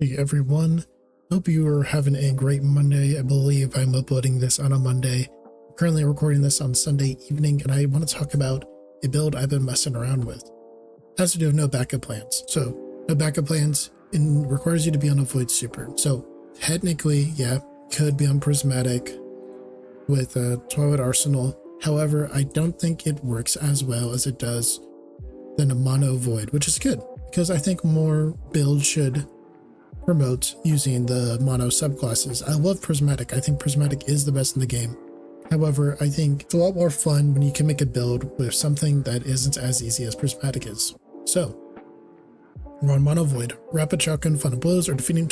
Hey everyone, hope you are having a great Monday. I believe I'm uploading this on a Monday. I'm currently recording this on Sunday evening, and I want to talk about a build I've been messing around with. It has to do with no backup plans. So no backup plans requires you to be on a Void Super. So technically, yeah, could be on Prismatic with a Twilight Arsenal. However, I don't think it works as well as it does than a mono Void, which is good because I think more builds should promote using the mono subclasses. I love Prismatic. I think Prismatic is the best in the game. However, I think it's a lot more fun when you can make a build with something that isn't as easy as Prismatic is. So, we're on mono Void. Rapid shotgun final blows or defeating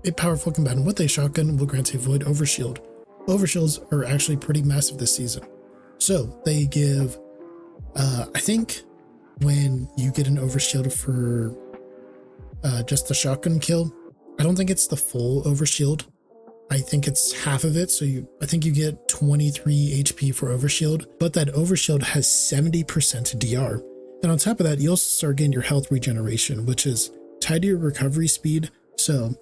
a powerful combatant with a shotgun will grant a Void overshield. Overshields are actually pretty massive this season. So, they give, I think when you get an overshield for just the shotgun kill, I don't think it's the full overshield. I think it's half of it. So I think you get 23 HP for overshield, but that overshield has 70% DR. And on top of that, you also start getting your health regeneration, which is tied to your recovery speed. So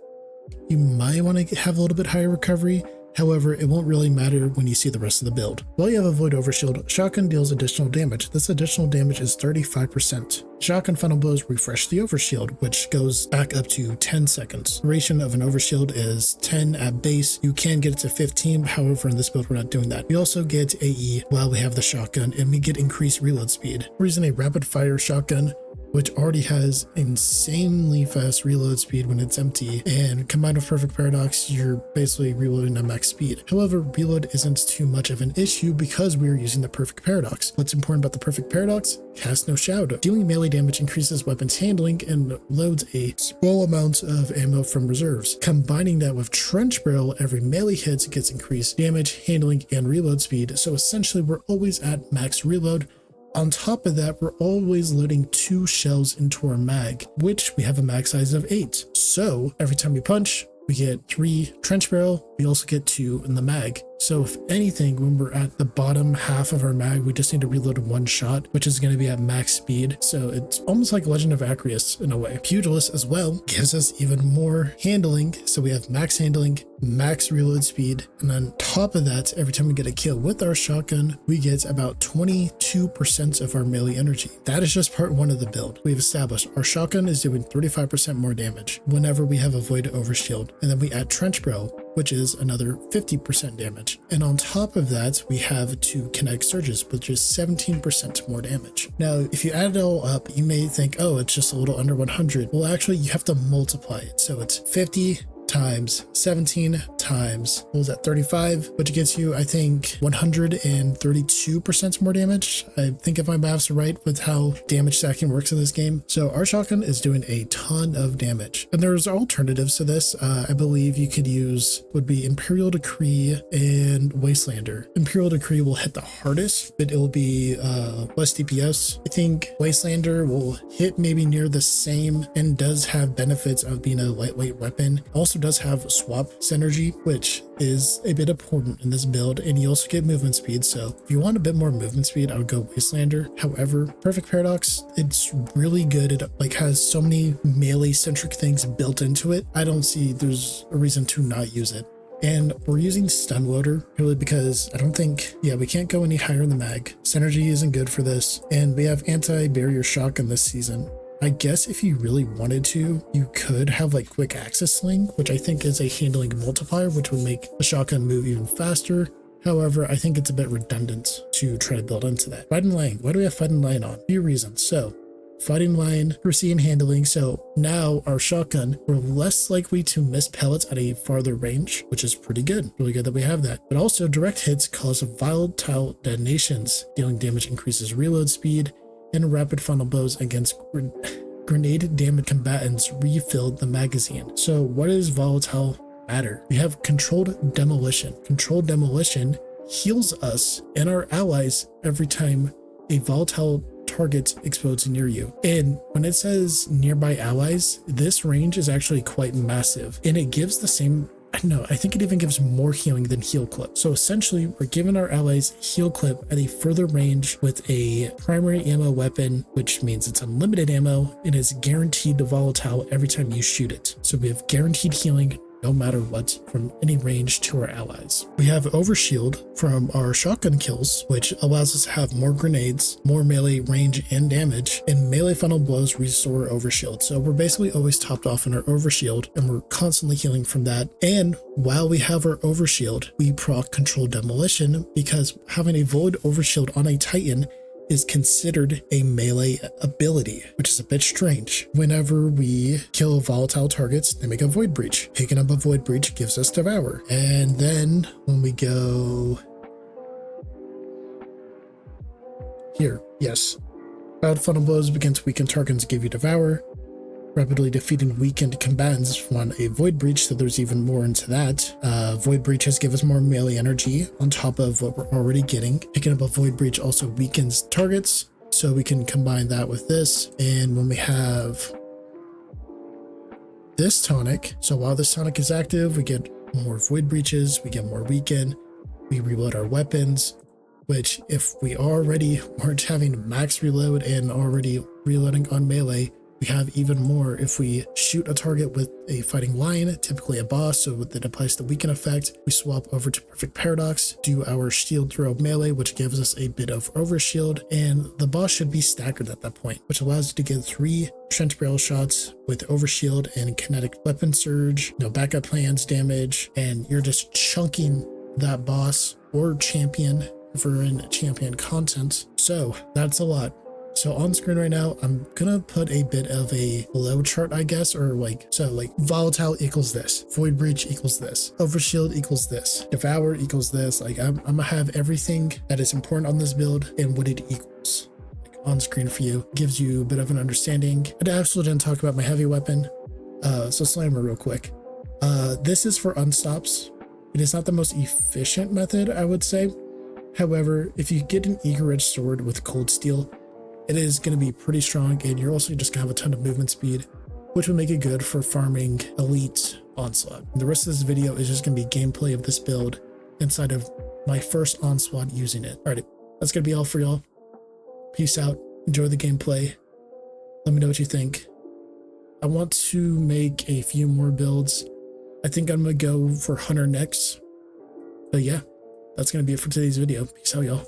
you might want to have a little bit higher recovery. However, it won't really matter when you see the rest of the build. While you have a Void Overshield, Shotgun deals additional damage. This additional damage is 35%. Shotgun final blows refresh the Overshield, which goes back up to 10 seconds. Duration of an Overshield is 10 at base. You can get it to 15, however in this build we're not doing that. We also get AE while we have the Shotgun, and we get increased reload speed. We're using a rapid fire shotgun, which already has insanely fast reload speed when it's empty, and combined with Perfect Paradox, you're basically reloading at max speed. However, reload isn't too much of an issue because we're using the Perfect Paradox. What's important about the Perfect Paradox? Cast no shadow. Dealing melee damage increases weapons handling and loads a small amount of ammo from reserves. Combining that with Trench Barrel, every melee hit gets increased damage, handling, and reload speed, so essentially we're always at max reload. On top of that, we're always loading 2 shells into our mag, which we have a mag size of 8. So every time we punch, we get 3 trench barrel. We also get 2 in the mag. So if anything, when we're at the bottom half of our mag, we just need to reload 1 shot, which is going to be at max speed. So it's almost like Legend of Acreus in a way. Pugilist as well gives us even more handling. So we have max handling, max reload speed. And on top of that, every time we get a kill with our shotgun, we get about 22% of our melee energy. That is just part 1 of the build. We've established our shotgun is doing 35% more damage whenever we have a Void Overshield. And then we add Trench Barrel, which is another 50% damage. And on top of that, we have 2 Kinetic Surges, which is 17% more damage. Now, if you add it all up, you may think, oh, it's just a little under 100. Well, actually, you have to multiply it. So it's 50 times 17 times, what was that, 35, which gets you, I think, 132% more damage. I think if my maths are right with how damage stacking works in this game. So our shotgun is doing a ton of damage. And there's alternatives to this. I believe you could use, would be Imperial Decree and Wastelander. Imperial Decree will hit the hardest, but it will be less DPS. I think Wastelander will hit maybe near the same and does have benefits of being a lightweight weapon. Also does have swap synergy, which is a bit important in this build, and you also get movement speed. So if you want a bit more movement speed, I would go Wastelander. However, Perfect Paradox, it's really good. It like has so many melee centric things built into it. I don't see there's a reason to not use it. And we're using Stun Loader purely because I don't think, yeah, we can't go any higher in the mag. Synergy isn't good for this, and we have anti-barrier shotgun this season. I guess if you really wanted to, you could have like quick access sling, which I think is a handling multiplier, which would make the shotgun move even faster. However, I think it's a bit redundant to try to build into that. Fighting line. Why do we have fighting line on? A few reasons. So fighting line, accuracy and handling. So now our shotgun, we're less likely to miss pellets at a farther range, which is pretty good. Really good that we have that. But also direct hits cause volatile detonations. Dealing damage increases reload speed, and rapid final blows against grenade damage combatants refilled the magazine. So what is volatile matter? We have controlled demolition. Controlled demolition heals us and our allies every time a volatile target explodes near you. And when it says nearby allies, this range is actually quite massive, and it gives the same no, I think it even gives more healing than heal clip. So essentially we're giving our allies heal clip at a further range with a primary ammo weapon, which means it's unlimited ammo and is guaranteed to volatile every time you shoot it. So we have guaranteed healing no matter what from any range to our allies. We have overshield from our shotgun kills, which allows us to have more grenades, more melee range and damage, and melee final blows restore overshield. So we're basically always topped off on our overshield and we're constantly healing from that. And while we have our overshield, we proc controlled demolition because having a void overshield on a Titan is considered a melee ability, which is a bit strange. Whenever we kill volatile targets, they make a void breach. Picking up a void breach gives us devour. And then when we go here, yes, cloud funnel blows against weakened targets give you devour. Rapidly defeating weakened combatants want a void breach, so there's even more into that. Void breaches give us more melee energy on top of what we're already getting. Picking up a void breach also weakens targets, so we can combine that with this. And when we have this tonic, so while this tonic is active, we get more void breaches, we get more weaken, we reload our weapons, which if we already weren't having max reload and already reloading on melee, we have even more if we shoot a target with a fighting lion, typically a boss, so that applies the weaken effect. We swap over to perfect paradox, do our shield throw melee, which gives us a bit of overshield, and the boss should be staggered at that point, which allows you to get 3 trench barrel shots with overshield and kinetic weapon surge, no backup plans damage, and you're just chunking that boss or champion if we're in champion content. So that's a lot. So on screen right now, I'm gonna put a bit of a flow chart, I guess, or like volatile equals this, void breach equals this, overshield equals this, devour equals this. Like I'm gonna have everything that is important on this build and what it equals on screen for you. Gives you a bit of an understanding. I absolutely didn't talk about my heavy weapon, so slammer real quick. This is for unstops. It is not the most efficient method, I would say. However, if you get an eager edge sword with cold steel, it is going to be pretty strong, and you're also just going to have a ton of movement speed, which will make it good for farming elite onslaught. And the rest of this video is just going to be gameplay of this build inside of my first onslaught using it. Alright, that's going to be all for y'all. Peace out. Enjoy the gameplay. Let me know what you think. I want to make a few more builds. I think I'm going to go for Hunter next. But yeah, that's going to be it for today's video. Peace out, y'all.